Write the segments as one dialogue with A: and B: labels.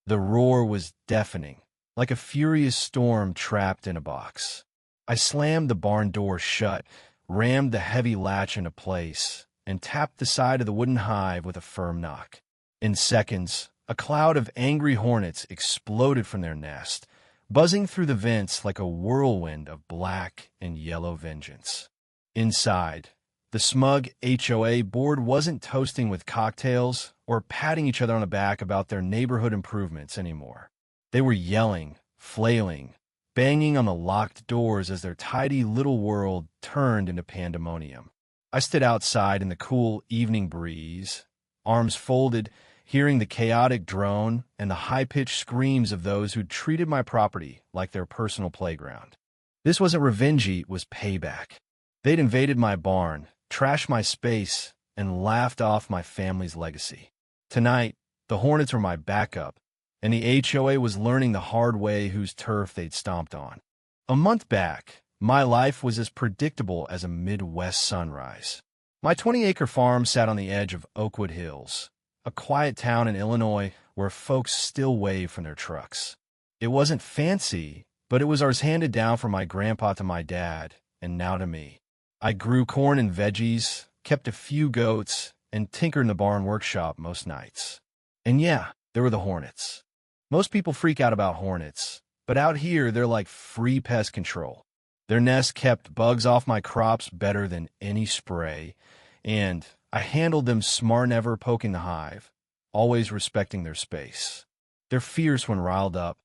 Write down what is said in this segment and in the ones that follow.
A: The roar was deafening, like a furious storm trapped in a box. I slammed the barn door shut, rammed the heavy latch into place, and tapped the side of the wooden hive with a firm knock. In seconds, a cloud of angry hornets exploded from their nest, buzzing through the vents like a whirlwind of black and yellow vengeance. Inside, the smug HOA board wasn't toasting with cocktails or patting each other on the back about their neighborhood improvements anymore. They were yelling, flailing, banging on the locked doors as their tidy little world turned into pandemonium. I stood outside in the cool evening breeze, arms folded, hearing the chaotic drone and the high-pitched screams of those who'd treated my property like their personal playground. This wasn't revenge, it was payback. They'd invaded my barn, trashed my space, and laughed off my family's legacy. Tonight, the Hornets were my backup, and the HOA was learning the hard way whose turf they'd stomped on. A month back, my life was as predictable as a Midwest sunrise. My 20-acre farm sat on the edge of Oakwood Hills, a quiet town in Illinois where folks still wave from their trucks. It wasn't fancy, but it was ours handed down from my grandpa to my dad, and now to me. I grew corn and veggies, kept a few goats, and tinkered in the barn workshop most nights. And yeah, there were the hornets. Most people freak out about hornets, but out here they're like free pest control. Their nests kept bugs off my crops better than any spray, and I handled them smart, never poking the hive, always respecting their space. They're fierce when riled up,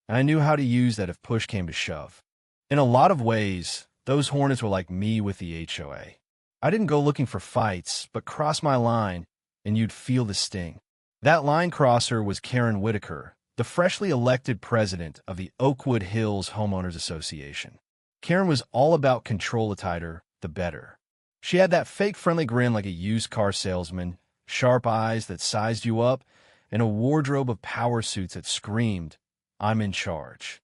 A: and I knew how to use that if push came to shove. In a lot of ways, those hornets were like me with the HOA. I didn't go looking for fights, but cross my line, and you'd feel the sting. That line crosser was Karen Whitaker, the freshly elected president of the Oakwood Hills Homeowners Association. Karen was all about control. The tighter, the better. She had that fake friendly grin like a used car salesman, sharp eyes that sized you up, and a wardrobe of power suits that screamed, "I'm in charge."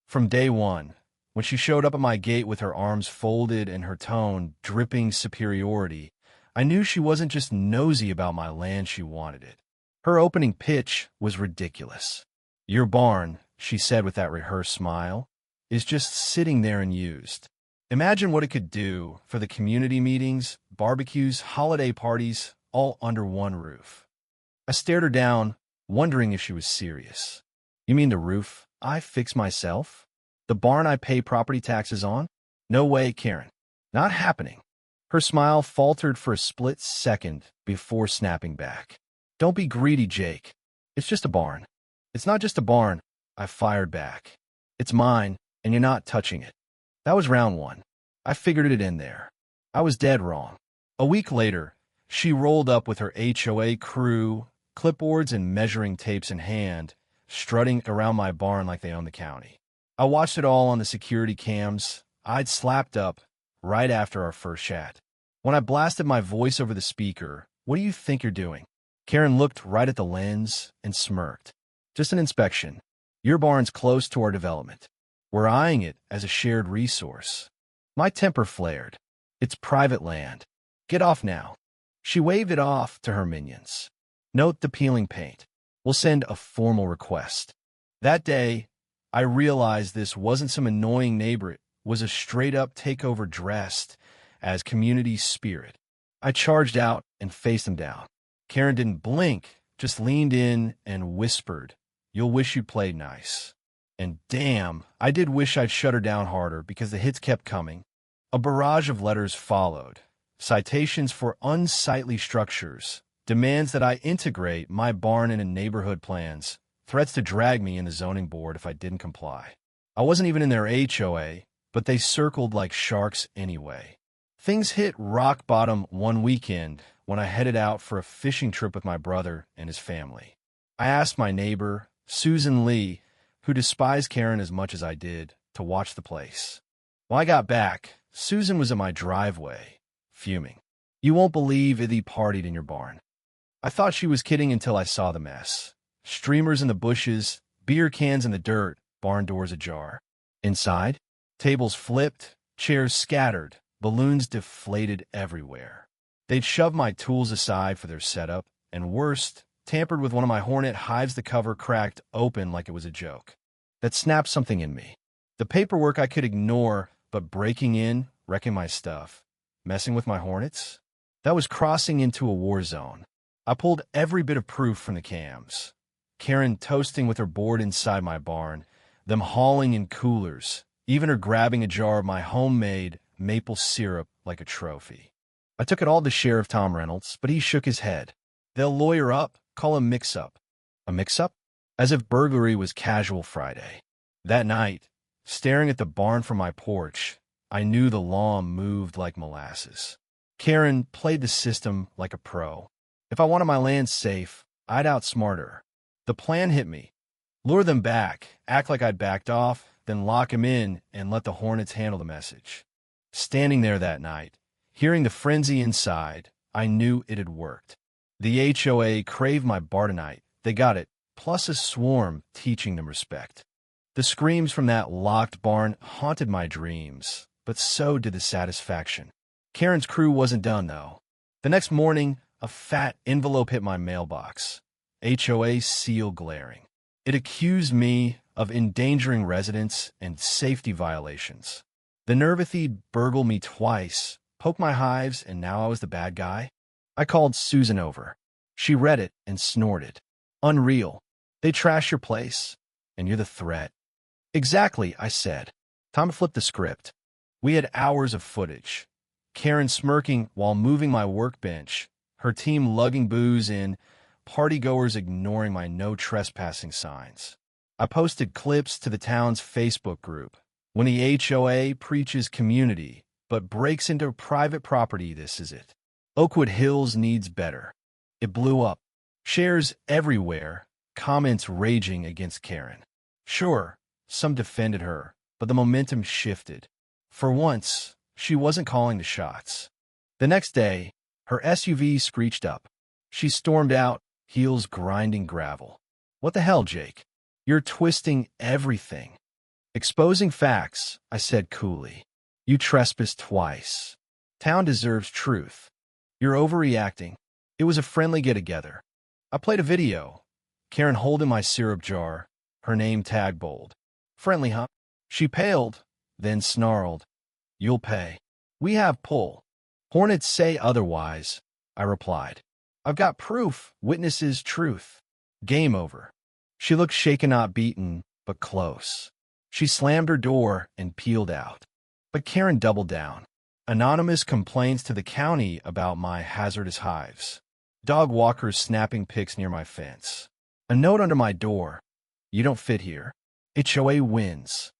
A: From day one, when she showed up at my gate with her arms folded and her tone dripping superiority, I knew she wasn't just nosy about my land, she wanted it. Her opening pitch was ridiculous. "Your barn," she said with that rehearsed smile, "is just sitting there unused. Imagine what it could do for the community meetings, barbecues, holiday parties, all under one roof." I stared her down, wondering if she was serious. "You mean the roof I fix myself? The barn I pay property taxes on? No way, Karen. Not happening." Her smile faltered for a split second before snapping back. "Don't be greedy, Jake. It's just a barn." "It's not just a barn," I fired back. "It's mine, and you're not touching it." That was round one. I figured it in there. I was dead wrong. A week later, she rolled up with her HOA crew, clipboards and measuring tapes in hand, strutting around my barn like they owned the county. I watched it all on the security cams I'd slapped up right after our first chat. When I blasted my voice over the speaker, "What do you think you're doing?" Karen looked right at the lens and smirked. "Just an inspection. Your barn's close to our development. We're eyeing it as a shared resource." My temper flared. "It's private land. Get off now." She waved it off to her minions. "Note the peeling paint. We'll send a formal request." That day, I realized this wasn't some annoying neighbor. It was a straight-up takeover dressed as community spirit. I charged out and faced them down. Karen didn't blink, just leaned in and whispered, "You'll wish you played nice." And damn, I did wish I'd shut her down harder because the hits kept coming. A barrage of letters followed. Citations for unsightly structures, demands that I integrate my barn into neighborhood plans, threats to drag me in the zoning board if I didn't comply. I wasn't even in their HOA, but they circled like sharks anyway. Things hit rock bottom one weekend when I headed out for a fishing trip with my brother and his family. I asked my neighbor, Susan Lee, who despised Karen as much as I did, to watch the place. When I got back, Susan was in my driveway, fuming. "You won't believe Ithy partied in your barn." I thought she was kidding until I saw the mess. Streamers in the bushes, beer cans in the dirt, barn doors ajar. Inside, tables flipped, chairs scattered, balloons deflated everywhere. They'd shoved my tools aside for their setup, and worst, tampered with one of my hornet hives. The cover cracked open like it was a joke. That snapped something in me. The paperwork I could ignore, but breaking in, wrecking my stuff, messing with my hornets? That was crossing into a war zone. I pulled every bit of proof from the cams. Karen toasting with her board inside my barn, them hauling in coolers, even her grabbing a jar of my homemade maple syrup like a trophy. I took it all to Sheriff Tom Reynolds, but he shook his head. They'll lawyer up, call a mix-up. A mix-up? As if burglary was casual Friday. That night, staring at the barn from my porch, I knew the lawn moved like molasses. Karen played the system like a pro. If I wanted my land safe, I'd outsmart her. The plan hit me. Lure them back, act like I'd backed off, then lock him in and let the hornets handle the message. Standing there that night, hearing the frenzy inside, I knew it had worked. The HOA craved my bartonite. They got it, plus a swarm teaching them respect. The screams from that locked barn haunted my dreams, but so did the satisfaction. Karen's crew wasn't done, though. The next morning, a fat envelope hit my mailbox. HOA seal glaring. It accused me of endangering residents and safety violations. The nerve if he'd burgle me twice, poke my hives, and now I was the bad guy. I called Susan over. She read it and snorted. Unreal. They trash your place, and you're the threat. Exactly, I said. Time to flip the script. We had hours of footage. Karen smirking while moving my workbench, her team lugging booze in, partygoers ignoring my no trespassing signs. I posted clips to the town's Facebook group. When the HOA preaches community, but breaks into private property, this is it. Oakwood Hills needs better. It blew up. Shares everywhere, comments raging against Karen. Sure, some defended her, but the momentum shifted. For once, she wasn't calling the shots. The next day, her SUV screeched up. She stormed out, heels grinding gravel. What the hell, Jake? You're twisting everything. Exposing facts, I said coolly. You trespassed twice. Town deserves truth. You're overreacting. It was a friendly get-together. I played a video. Karen holding my syrup jar, her name tag bold. Friendly, huh? She paled, then snarled. You'll pay. We have pull. Hornets say otherwise, I replied. I've got proof, witnesses, truth. Game over. She looked shaken, not beaten, but close. She slammed her door and peeled out. But Karen doubled down. Anonymous complaints to the county about my hazardous hives. Dog walkers snapping pics near my fence. A note under my door. You don't fit here. HOA wins.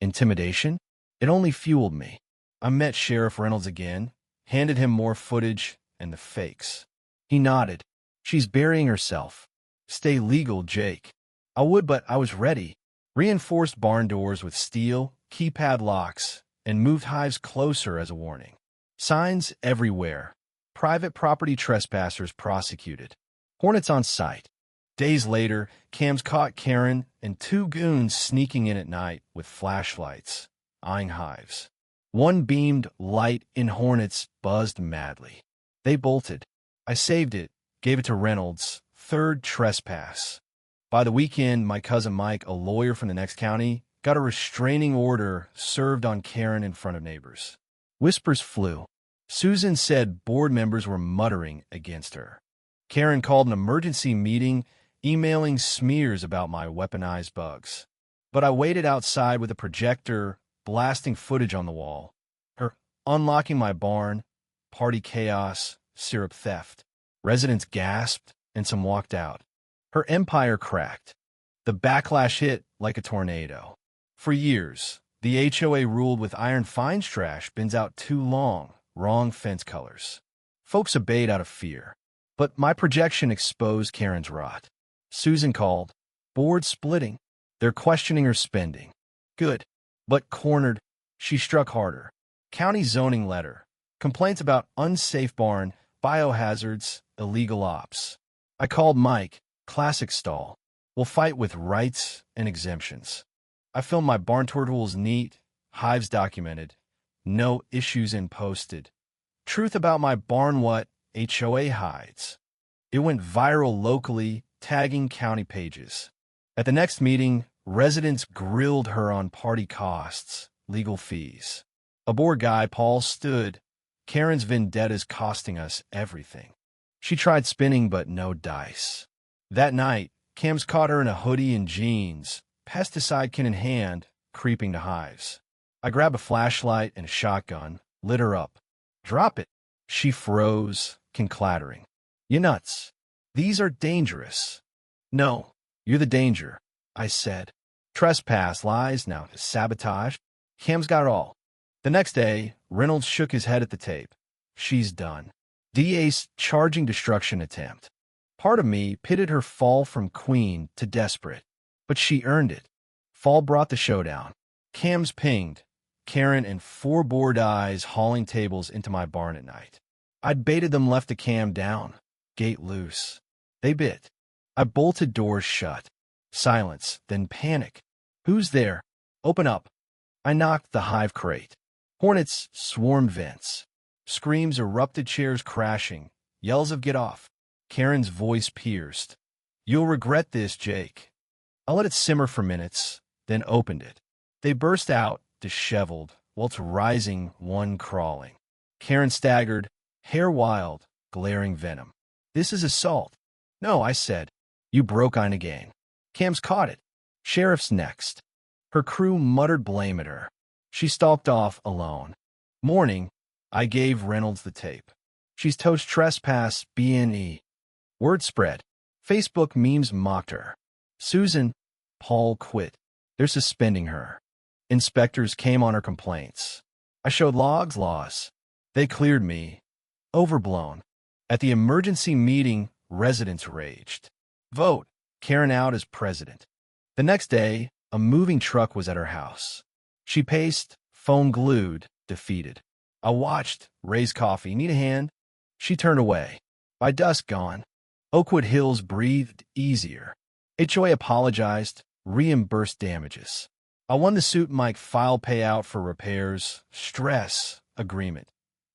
A: Intimidation? It only fueled me. I met Sheriff Reynolds again, handed him more footage and the fakes. He nodded. She's burying herself. Stay legal, Jake. I would, but I was ready. Reinforced barn doors with steel, keypad locks, and moved hives closer as a warning. Signs everywhere. Private property trespassers prosecuted. Hornets on site. Days later, cams caught Karen and two goons sneaking in at night with flashlights, eyeing hives. One beamed light in hornets buzzed madly. They bolted. I saved it, gave it to Reynolds. Third trespass. By the weekend, my cousin Mike, a lawyer from the next county, got a restraining order served on Karen in front of neighbors. Whispers flew. Susan said board members were muttering against her. Karen called an emergency meeting, emailing smears about my weaponized bugs. But I waited outside with a projector, blasting footage on the wall. Her unlocking my barn, party chaos, syrup theft. Residents gasped, and some walked out. Her empire cracked. The backlash hit like a tornado. For years, the HOA ruled with iron fines trash bins out too long, wrong fence colors. Folks obeyed out of fear. But my projection exposed Karen's rot. Susan called. Board splitting. They're questioning her spending. Good. But cornered, she struck harder. County zoning letter. Complaints about unsafe barn, biohazards, illegal ops. I called Mike, classic stall. We'll fight with rights and exemptions. I filmed my barn tour tools neat, hives documented, no issues in posted. Truth about my barn what HOA hides. It went viral locally, tagging county pages. At the next meeting, residents grilled her on party costs, legal fees. A poor guy, Paul, stood. Karen's vendetta's costing us everything. She tried spinning, but no dice. That night, Cam's caught her in a hoodie and jeans, pesticide can in hand, creeping to hives. I grabbed a flashlight and a shotgun, lit her up. Drop it. She froze, clattering. You nuts. These are dangerous. No, you're the danger, I said. Trespass, lies, now sabotage. Cam's got it all. The next day, Reynolds shook his head at the tape. She's done. DA's charging destruction attempt. Part of me pitted her fall from queen to desperate, but she earned it. Fall brought the showdown. Cam's pinged. Karen and 4 bored eyes hauling tables into my barn at night. I'd baited them, left the cam down, gate loose. They bit. I bolted doors shut. Silence, then panic. Who's there? Open up. I knocked the hive crate. Hornets swarmed vents. Screams erupted, chairs crashing. Yells of get off. Karen's voice pierced. You'll regret this, Jake. I let it simmer for minutes, then opened it. They burst out, disheveled, whilst rising, one crawling. Karen staggered, hair wild, glaring venom. This is assault. No, I said. You broke in again. Cam's caught it. Sheriff's next. Her crew muttered blame at her. She stalked off alone. Morning, I gave Reynolds the tape. She's toast trespass, B&E. Word spread. Facebook memes mocked her. Susan, Paul quit. They're suspending her. Inspectors came on her complaints. I showed laws. They cleared me. Overblown. At the emergency meeting, residents raged. Vote. Karen out as president. The next day, a moving truck was at her house. She paced, phone glued, defeated. I watched, raised coffee, need a hand? She turned away. By dusk gone. Oakwood Hills breathed easier. HOA apologized, reimbursed damages. I won the suit, Mike file payout for repairs, stress, agreement.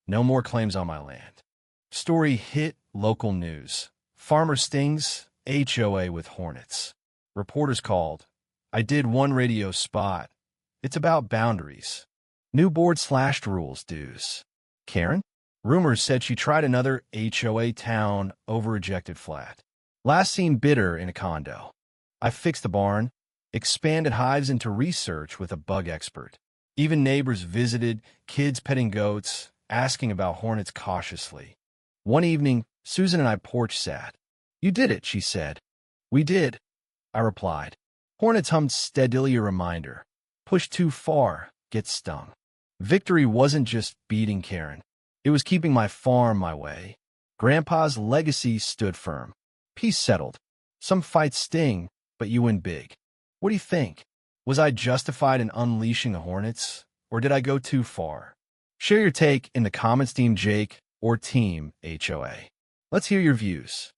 A: No more claims on my land. Story hit local news. Farmer stings, HOA with hornets. Reporters called. I did one radio spot. It's about boundaries. New board slashed rules, dues. Karen? Rumors said she tried another HOA town over rejected flat. Last seen bitter in a condo. I fixed the barn, expanded hives into research with a bug expert. Even neighbors visited, kids petting goats, asking about hornets cautiously. One evening, Susan and I porch sat. You did it, she said. We did, I replied. Hornets hummed steadily, a reminder. Push too far, get stung. Victory wasn't just beating Karen. It was keeping my farm my way. Grandpa's legacy stood firm. Peace settled. Some fights sting, but you win big. What do you think? Was I justified in unleashing the hornets, or did I go too far? Share your take in the comments, Team Jake or Team HOA. Let's hear your views.